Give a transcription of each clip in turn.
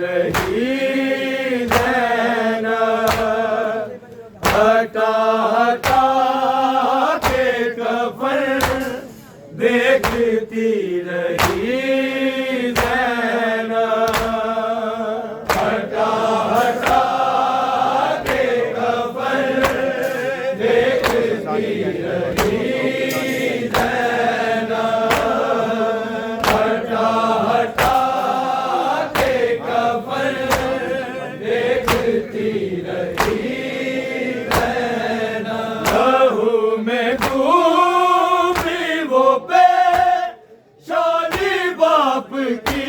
रही नैना, हटा हटा के कफन देखती रही नैना, हटा हटा के कफन देखती रही नैना, हटा हटा के कफन देखती रही नैना, लहू में डूबी वो बेशानी बाप की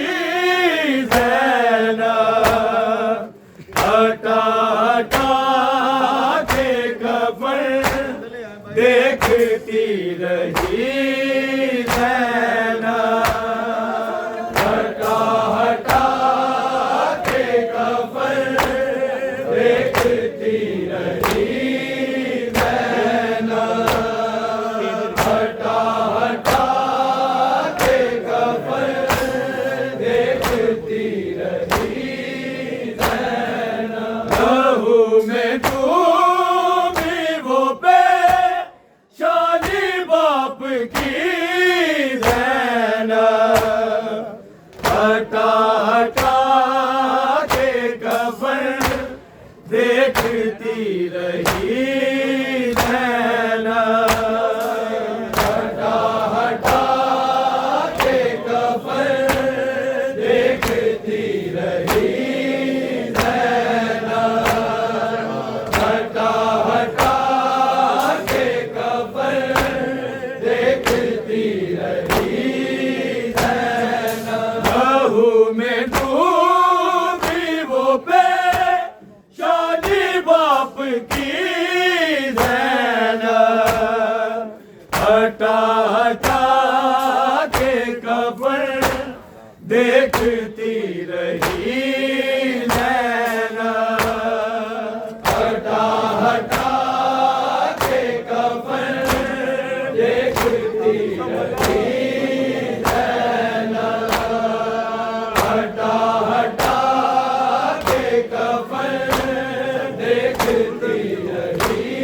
ज़ैना, हटा हटा के कफन देखती रही नैना, हटा हटा के कफन देखती रही नैना, हटा हटा के कफन देखती रही नैना, लहू में डूबी वो बेशानी बाप की ज़ैना, हटा हटा के कफन देखती रही नैना, हटा हटा के कफन देखती रही नैना, हटा हटा के कफन देखती रही नैना, लहू में डूबी वो बेशानी बाप की ज़ैना, हटा हटा के कफन देखती रही नैना, हटा हटा के कफन देखती रही नैना, हटा हटा के कफन देखती रही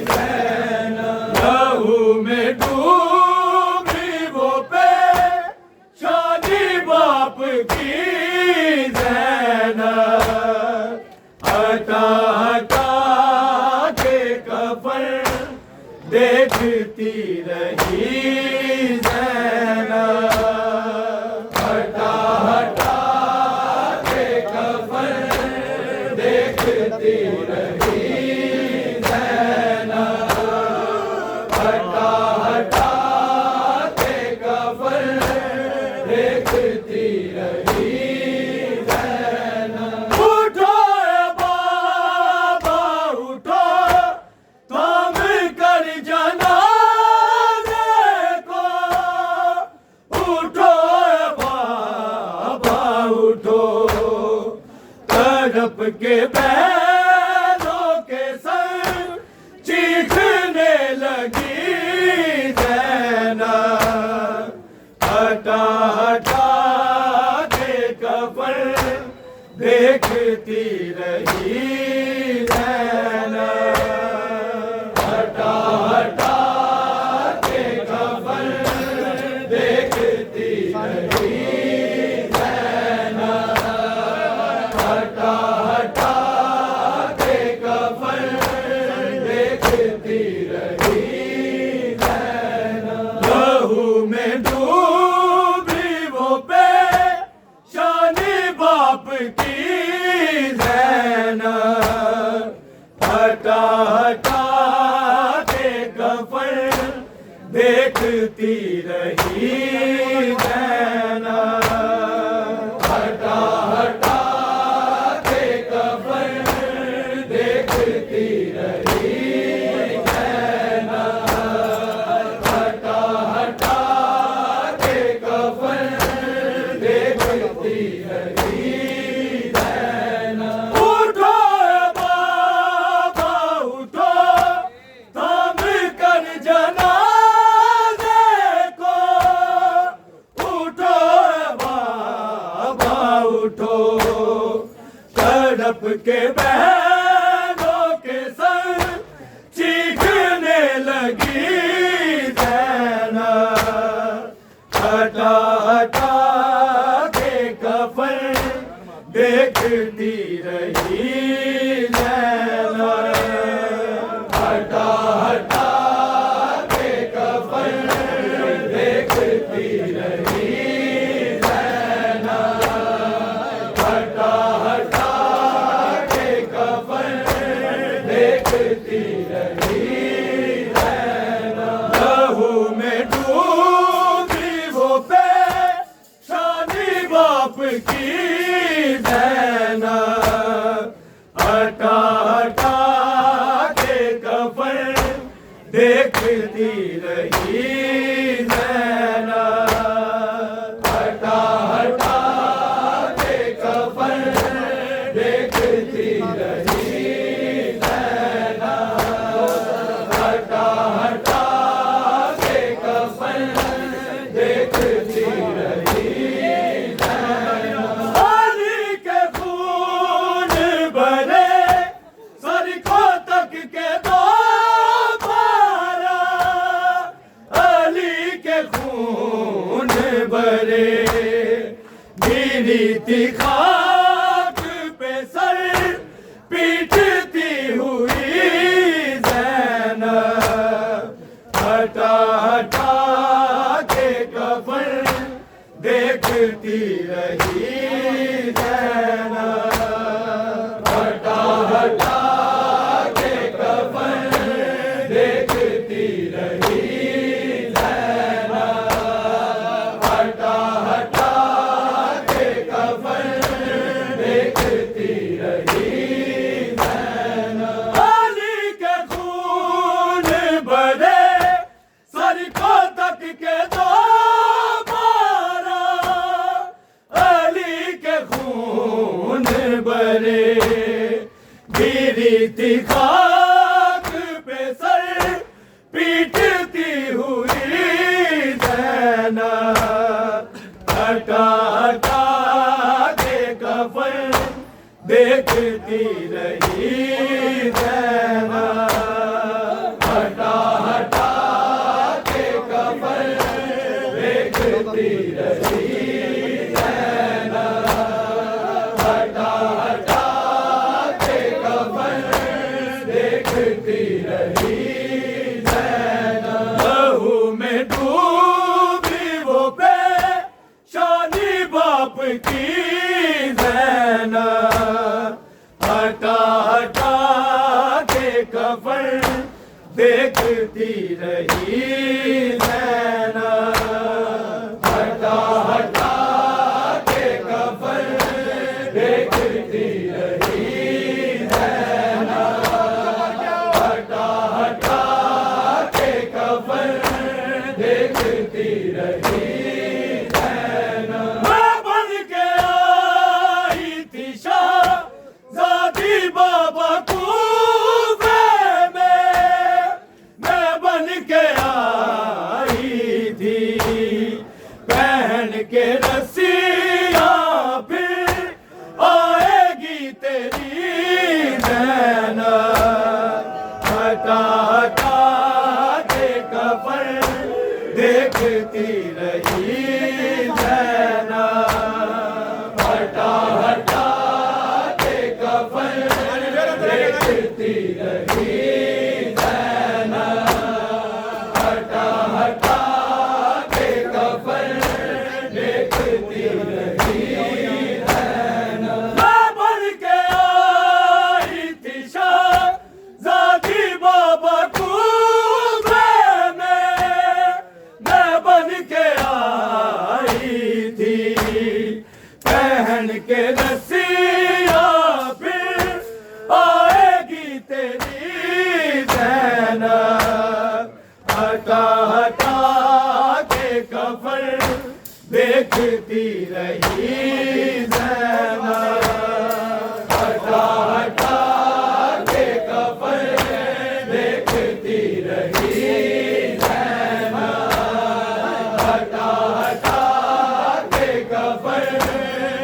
नैना, लहू में डूबी वो बेशानी बाप की ज़ैना, हटा हटा के कफन देखती रही नैना, हटा हटा के कफन देखती रही नैना, हटा हटा के कफन देखती रही नैना, उठो बाबा उठो, थाम कर जनाज़े को, उठो बाबा उठो, तड़प के बैलों के संग चीखने लगी ज़ैना, हटा हटा के कफन देखती रही नैना, हटा हटा के कफन देखती रही नैना, हटा हटा के कफन देखती रही नैना, लहू में डूबी वो बेशानी बाप की ज़ैना, हटा हटा के कफन देखती रही नैना, हटा हटा के कफन देखती रही नैना, हटा हटा के कफन देखती रही नैना, उठो बाबा उठो, थाम कर जनाज़े को, तड़प के बहनों के संग चीखने लगी ज़ैनब। हटा हटा के कफन देखती रही ज़ैनब। हटा हटा के कफन देखती रही ज़ैनब। हटा हटा के कफन देखती रही ज़ैनब। लहू में डूबी वो पेशानी बाप की ज़ैनब। हटा हटा के कफन देखती रही ज़ैनब। हटा हटा के कफन देखती रही ज़ैनब। हटा हटा के कफन देखती रही ज़ैनब। अली के खून भरे सड़कों तक के दो पारा। अली के खून भरे गिरी थी खाक पे सर पीटती हुई ज़ैनब। हटा हटा के कफन देखती रही ज़ैनब। हटा हटा के कफन देखती रही ज़ैनब। हटा हटा के कफन देखती रही ज़ैनब। अली के खून भरे सड़कों तक के दो पारा। अली के खून भरे गिरी थी खाक पे सर पीटती हुई ज़ैनब। हटा हटा के कफन देखती रही ज़ैनब। हटा हटा के कफन देखती रही ज़ैनब। हटा हटा के कफन देखती रही ज़ैनब। लहू में डूबी वो पेशानी बाप की ज़ैनब। हटा हटा के कफन देखती रही ज़ैनब। हटा हटा के कफन देखती रही ज़ैनब। हटा हटा के कफन देखती रही ज़ैनब। मैं बन के आई थी शाहज़ादी बाबा कूफे में। मैं बन के आई थी पहन के रस्सियाँ फिर आएगी तेरी ज़ैनब। हटा हटा के कफन देखती रही ज़ैनब। हटा हटा के कफन देखती रही ज़ैनब। हटा हटा के कफन देखती रही ज़ैनब। मैं बन के आई थी शाहज़ादी बाबा कूफे में। मैं बन के आई थी पहन के रस्सियाँ फिर आएगी तेरी ज़ैनब। हटा हटा के कफन देखती रही ज़ैनब। हटा हटा के कफन देखती रही ज़ैनब। हटा हटा के कफन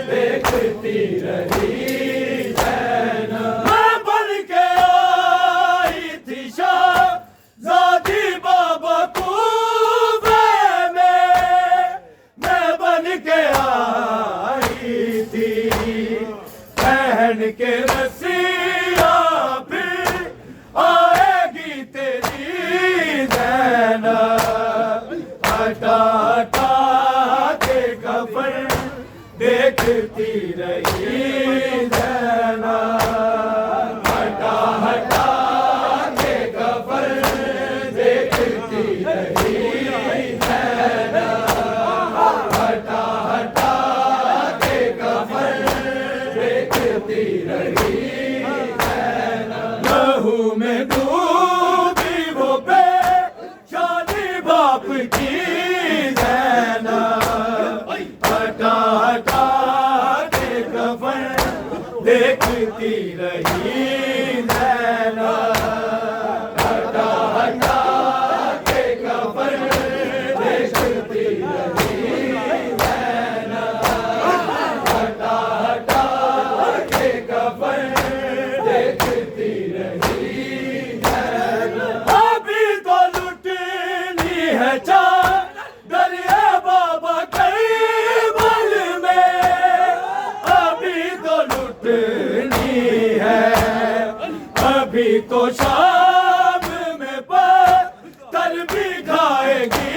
देखती रही रही ज़ैनब। मैं बन के आई थी शहज़ादी बाबा कूफे में, मैं बन के आई थी पहन के रस्सियाँ, फिर आएगी तेरी ज़ैनब। हटा हटा के कफन देखती रही ज़ैनब। हटा हटा के कफन देखती रही ज़ैनब। हटा हटा के कफन देखती रही ज़ैनब। लहू में डूबी वो बेशानी बाप की ज़ैनब। हटा हटा के कफन देखती रही ज़ैनब। हटा हटा के कफन देखती रही ज़ैनब। हटा हटा के कफन देखती रही ज़ैनब। अभी तो लुटनी है चादर ये बाबा करबल में, अभी तो लुटनी है, अभी तो शाम में पत्थर भी खाएगी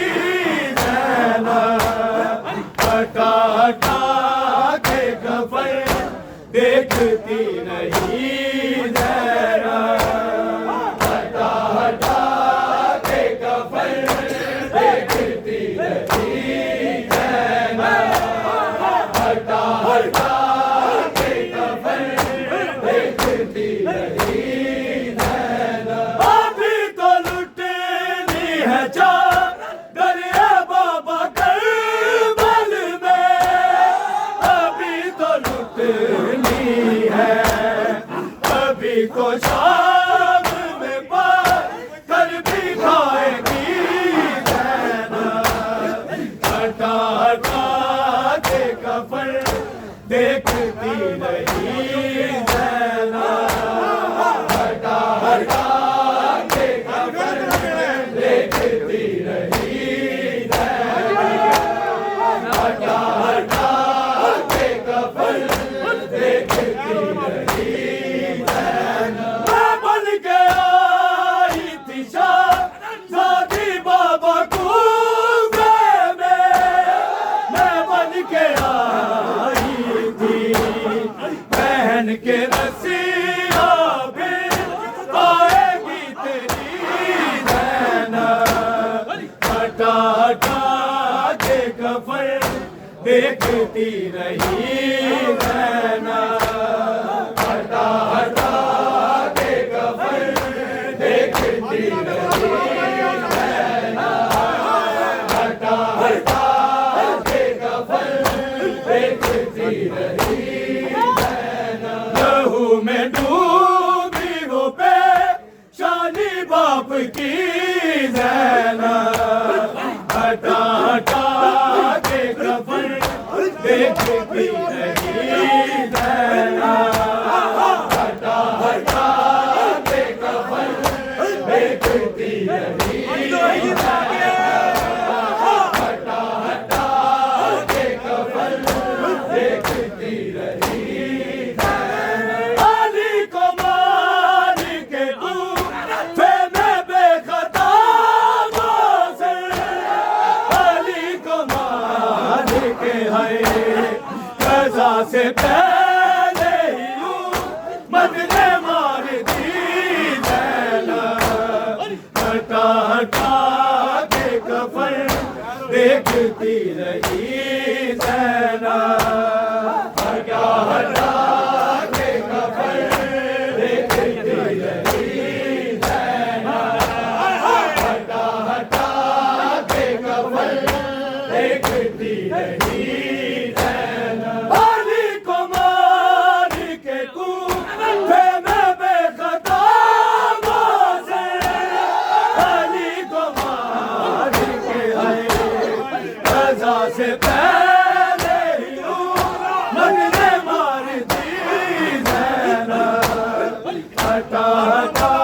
ज़ैनब। हटा हटा के कफन देखती रही ज़ैनब। हटा हटा के कफन देखती रही ज़ैनब। हटा हटा के कफन देखती रही ज़ैनब। अभी तो लुटनी है चादर ये बाबा करबल में, अभी तो लुटनी है, अभी तो शाम में पत्थर भी खाएगी ज़ैनब। हटा हटा के कफन देखती रही ज़ैनब। हटा हटा के कफन देखती रही ज़ैनब। हटा हटा के कफन देखती रही ज़ैनब। मैं बन के आई थी शहज़ादी बाबा कूफे में, मैं बन के आई थी पहन के रस्सियाँ, फिर आएगी तेरी ज़ैनब। हटा हटा के कफन देखती रही ज़ैनब। हटा हटा के कफन देखती रही ज़ैनब। हटा हटा के कफन देखती रही ज़ैनब। लहू में डूबी वो बेशानी बाप की ज़ैनब। हटा हटा के कफन देखती रही ज़ैनब। हटा हटा के कफन देखती रही ज़ैनब। हटा हटा के कफन देखती रही ज़ैनब। अली को मार के कूफे में बेखता अली को मार के है हटा हटा